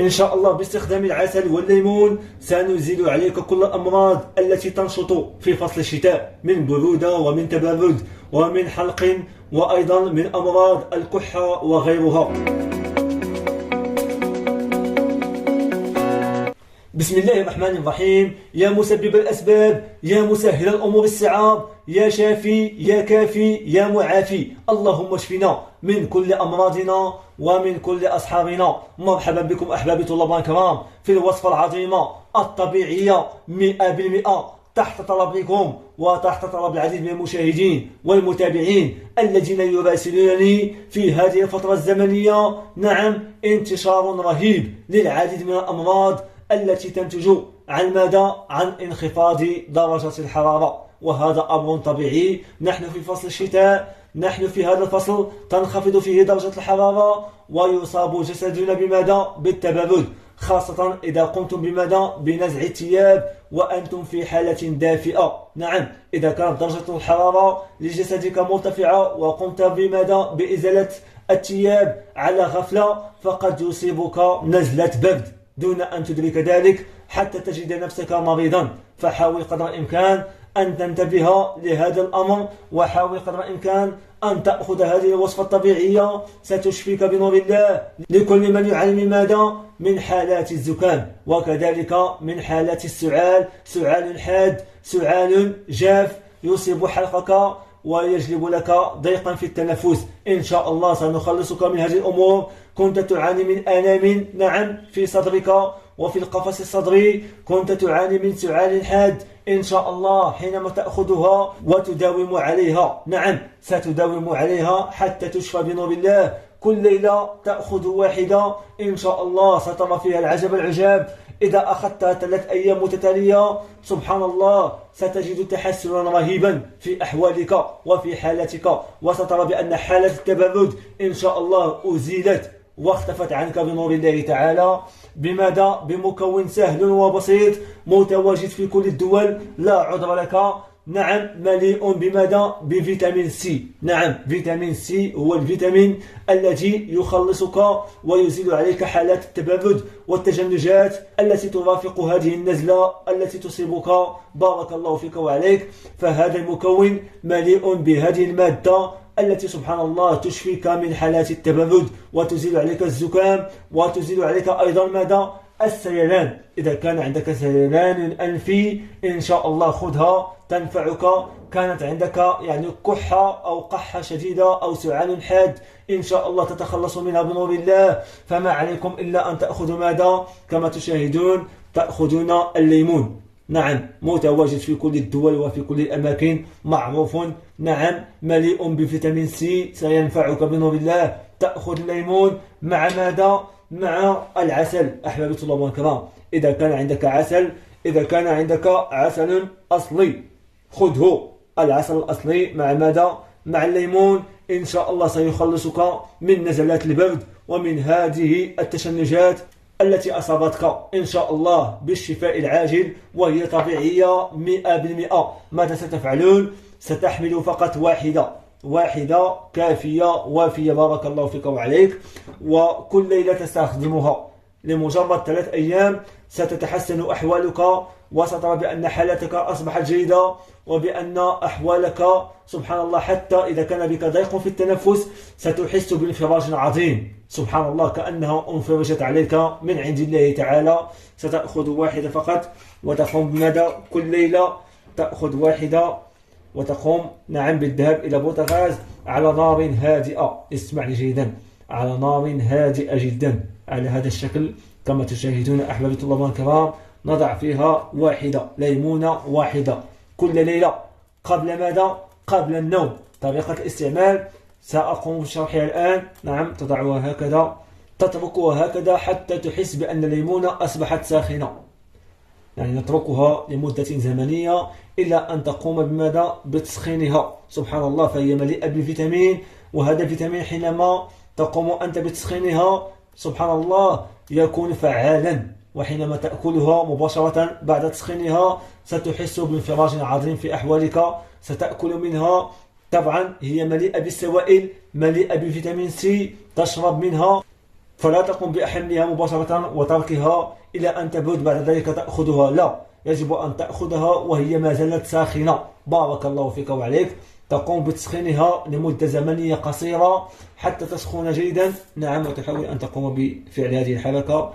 إن شاء الله باستخدام العسل والليمون سنزيل عليك كل الأمراض التي تنشط في فصل الشتاء من برودة ومن تبرد ومن حلق وأيضا من أمراض الكحة وغيرها. بسم الله الرحمن الرحيم. يا مسبب الأسباب، يا مسهل الأمور الصعاب، يا شافي، يا كافي، يا معافي، اللهم اشفنا من كل أمراضنا ومن كل أصحابنا. مرحبا بكم أحبابي طلاب الكرام في الوصفة العظيمة الطبيعية 100% تحت طلبكم وتحت طلب العديد من المشاهدين والمتابعين الذين يراسلونني في هذه الفترة الزمنية. نعم، انتشار رهيب للعديد من الأمراض التي تنتج عن انخفاض درجة الحرارة، وهذا أمر طبيعي. نحن في فصل الشتاء، نحن في هذا الفصل تنخفض فيه درجة الحرارة ويصاب جسدنا بماذا؟ بالتبرد، خاصة إذا قمتم بماذا؟ بنزع الثياب وأنتم في حالة دافئة. نعم، إذا كانت درجة الحرارة لجسدك مرتفعة وقمت بماذا؟ بإزالة الثياب على غفلة فقد يصيبك نزلة برد دون أن تدرك ذلك حتى تجد نفسك مريضا. فحاول قدر الإمكان أن تنتبه لهذا الأمر، وحاول قدر الإمكان أن تأخذ هذه الوصفة الطبيعية ستشفيك بنور الله لكل من يعاني من ماذا؟ من حالات الزكام، وكذلك من حالات السعال، سعال حاد، سعال جاف يصيب حلقك ويجلب لك ضيقا في التنفس. إن شاء الله سنخلصك من هذه الأمور. كنت تعاني من آلام نعم في صدرك وفي القفص الصدري، كنت تعاني من سعال حاد، إن شاء الله حينما تأخذها وتداوم عليها، نعم ستداوم عليها حتى تشفى بنور الله. كل ليلة تأخذ واحدة إن شاء الله سترى فيها العجب العجاب. إذا أخذتها 3 أيام متتالية سبحان الله ستجد تحسنا رهيبا في أحوالك وفي حالتك، وسترى بأن حالة التبرد إن شاء الله أزيلت واختفت عنك بنور الله تعالى. بماذا؟ بمكون سهل وبسيط متواجد في كل الدول، لا عذر لك. نعم، مليء بماذا؟ بفيتامين سي. نعم، فيتامين سي هو الفيتامين الذي يخلصك ويزيل عليك حالات التبرد والتجنجات التي ترافق هذه النزلة التي تصيبك. بارك الله فيك وعليك. فهذا المكون مليء بهذه المادة التي سبحان الله تشفيك من حالات التبرد وتزيل عليك الزكام وتزيل عليك أيضا ماذا؟ السيلان. إذا كان عندك سيلان أنفي إن شاء الله خذها تنفعك. كانت عندك كحة أو قحة شديدة أو سعال حاد إن شاء الله تتخلص منها بنور الله. فما عليكم إلا أن تأخذوا ماذا؟ كما تشاهدون تأخذون الليمون. نعم، متواجد في كل الدول وفي كل الأماكن، معروف. نعم، مليء بفيتامين سي سينفعك بنور الله. تأخذ الليمون مع ماذا؟ مع العسل. أحبابي طلاب الكرام، إذا كان عندك عسل أصلي خذه، العسل الأصلي مع ماذا؟ مع الليمون. إن شاء الله سيخلصك من نزلات البرد ومن هذه التشنجات التي أصابتك إن شاء الله بالشفاء العاجل، وهي طبيعية 100%. ماذا ستفعلون؟ ستحمل فقط واحدة كافية وافية. بارك الله فيك وعليك. وكل ليلة تستخدمها لمجرد 3 أيام ستتحسن أحوالك، وسترى بأن حالتك أصبحت جيدة وبأن أحوالك سبحان الله حتى إذا كان بك ضيق في التنفس ستحس بانفراج عظيم. سبحان الله كأنها انفرجت عليك من عند الله تعالى. ستأخذ واحدة فقط وتقوم بماذا؟ كل ليلة تأخذ واحدة وتقوم نعم بالذهاب إلى بوتغاز على نار هادئة. اسمعني جيدا، على نار هادئة جدا على هذا الشكل كما تشاهدون أحبابي طلاب الكرام. نضع فيها ليمونة واحدة كل ليلة. قبل ماذا؟ قبل النوم. طريقة الاستعمال سأقوم بشرحها الآن. نعم، تضعها هكذا، تتركها هكذا حتى تحس بأن الليمونة أصبحت ساخنة، نتركها لمدة زمنية إلى أن تقوم بماذا؟ بتسخينها. سبحان الله، فهي مليئة بالفيتامين، وهذا الفيتامين حينما تقوم أنت بتسخينها سبحان الله يكون فعالا، وحينما تأكلها مباشرة بعد تسخينها ستحس بانفراج عظيم في أحوالك. ستأكل منها، طبعا هي مليئة بالسوائل، مليئة بفيتامين سي، تشرب منها فلا تقوم بحملها مباشرة وتركها إلى أن تبرد بعد ذلك تأخذها، لا، يجب أن تأخذها وهي ما زالت ساخنة. بارك الله فيك وعليك. تقوم بتسخينها لمدة زمنية قصيرة حتى تسخن جيدا، نعم، وتحاول أن تقوم بفعل هذه الحركة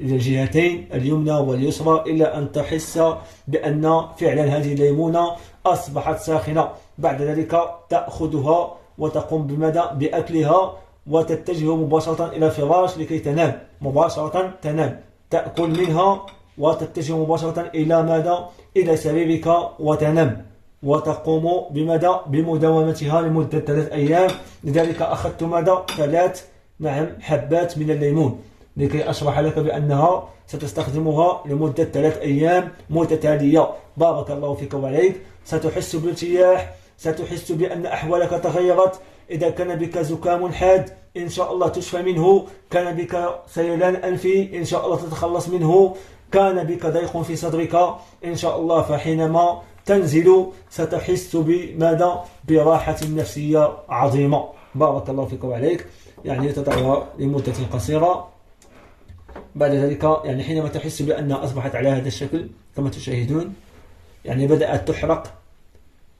إلى الجهتين اليمنى واليسرى إلى أن تحس بأن فعلا هذه الليمونة أصبحت ساخنة. بعد ذلك تأخذها وتقوم بأكلها وتتجه مباشرة إلى الفراش لكي تنام، مباشرة تنام، تأكل منها وتتجه مباشرة إلى ماذا؟ إلى سريرك وتنام، وتقوم بمداومتها لمدة 3 أيام. لذلك أخذت ماذا؟ 3 حبات من الليمون لكي أشرح لك بأنها ستستخدمها لمدة 3 أيام متتالية. بارك الله فيك وعليك. ستحس بارتياح، ستحس بأن أحوالك تغيرت. إذا كان بك زكام حاد إن شاء الله تشفى منه، كان بك سيلان أنفي إن شاء الله تتخلص منه، كان بك ضيق في صدرك إن شاء الله، فحينما تنزل ستحس بماذا؟ براحة نفسية عظيمة. بارك الله فيك وعليك. يعني تضعها لمدة قصيرة، بعد ذلك حينما تحس بأنها أصبحت على هذا الشكل كما تشاهدون، بدأت تحرق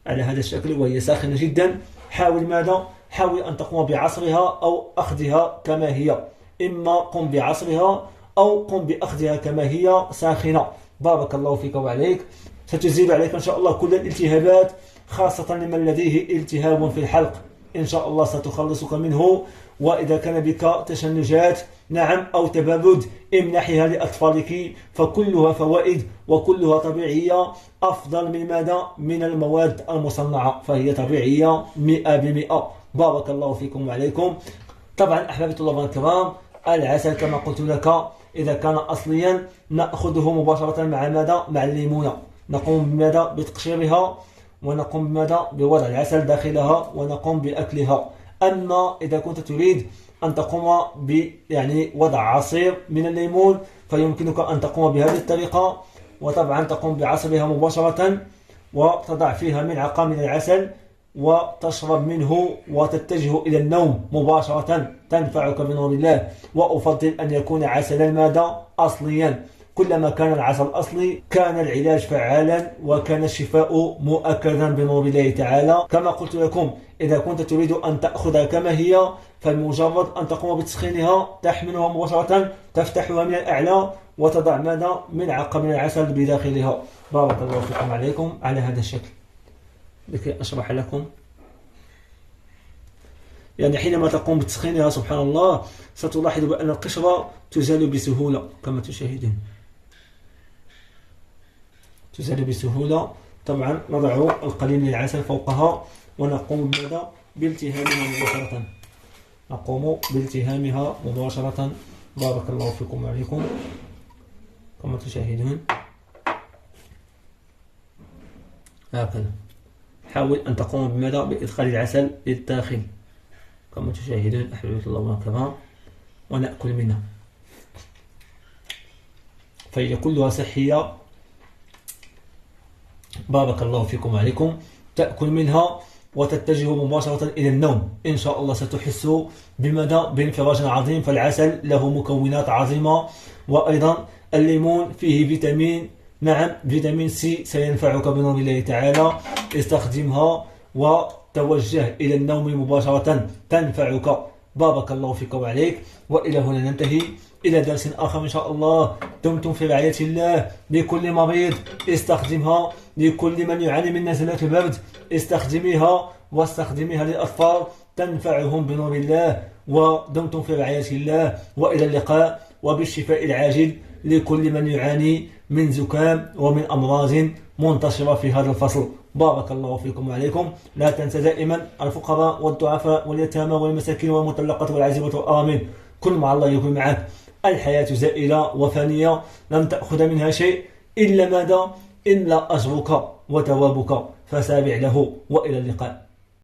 على هذا الشكل وهي ساخنة جدا، حاول ماذا؟ حاول أن تقوم بعصرها أو أخذها كما هي، إما قم بعصرها أو قم بأخذها كما هي ساخنة. بارك الله فيك وعليك. ستزيل عليك إن شاء الله كل الالتهابات، خاصة لمن لديه التهاب في الحلق، إن شاء الله ستخلصك منه. وإذا كان بك تشنجات أو تبرد امنحها لأطفالك، فكلها فوائد وكلها طبيعية، أفضل من ماذا؟ من المواد المصنعة، فهي طبيعية 100%. بارك الله فيكم وعليكم. طبعا أحبابي طلاب الكرام، العسل كما قلت لك إذا كان أصليا نأخذه مباشرة مع ماذا؟ مع الليمونة، نقوم بماذا؟ بتقشيرها، ونقوم بماذا؟ بوضع العسل داخلها ونقوم بأكلها. أما إذا كنت تريد أن تقوم بوضع عصير من الليمون، فيمكنك أن تقوم بهذه الطريقة، وطبعا تقوم بعصرها مباشرة وتضع فيها ملعقة من العسل وتشرب منه وتتجه إلى النوم مباشرة، تنفعك بنور الله. وأفضل أن يكون عسلا ماذا؟ أصليا. كلما كان العسل أصلي كان العلاج فعالا وكان الشفاء مؤكدا بنور الله تعالى. كما قلت لكم، إذا كنت تريد أن تأخذها كما هي، فمجرد أن تقوم بتسخينها تحملها مباشرة، تفتحها من الأعلى وتضع ماذا؟ ملعقة من العسل بداخلها. بارك الله فيكم عليكم على هذا الشكل لكي أشرح لكم. حينما تقوم بتسخينها سبحان الله ستلاحظ بأن القشرة تزال بسهولة كما تشاهدون، تزال بسهولة. طبعا نضع القليل من العسل فوقها ونقوم بماذا؟ بالتهامها مباشرة، نقوم بالتهامها مباشرة. بارك الله فيكم وعليكم كما تشاهدون هكذا. حاول أن تقوم بماذا؟ بإدخال العسل للداخل كما تشاهدون أحبابي الله الكرام، ونأكل منها، فهي كلها صحية. بارك الله فيكم وعليكم. تأكل منها وتتجه مباشرة إلى النوم، إن شاء الله ستحس بماذا؟ بانفراج عظيم، فالعسل له مكونات عظيمة، وأيضا الليمون فيه فيتامين، فيتامين سي سينفعك بنور الله تعالى. استخدمها وتوجه إلى النوم مباشرة، تنفعك. بارك الله فيك وعليك. وإلى هنا ننتهي، إلى درس آخر إن شاء الله. دمتم في رعاية الله. لكل مريض استخدمها، لكل من يعاني من نزلات البرد استخدميها، واستخدميها للأطفال تنفعهم بنور الله. ودمتم في رعاية الله، وإلى اللقاء وبالشفاء العاجل لكل من يعاني من زكام ومن أمراض منتشرة في هذا الفصل. بارك الله فيكم وعليكم. لا تنسى دائما الفقراء والضعفاء واليتامى والمساكين والمطلقة والعازبة والأرامل، كل مع الله يكون معك. الحياة زائلة وفانية، لن تأخذ منها شيء إلا ماذا؟ إلا أجرك وثوابك، فسابع له. وإلى اللقاء.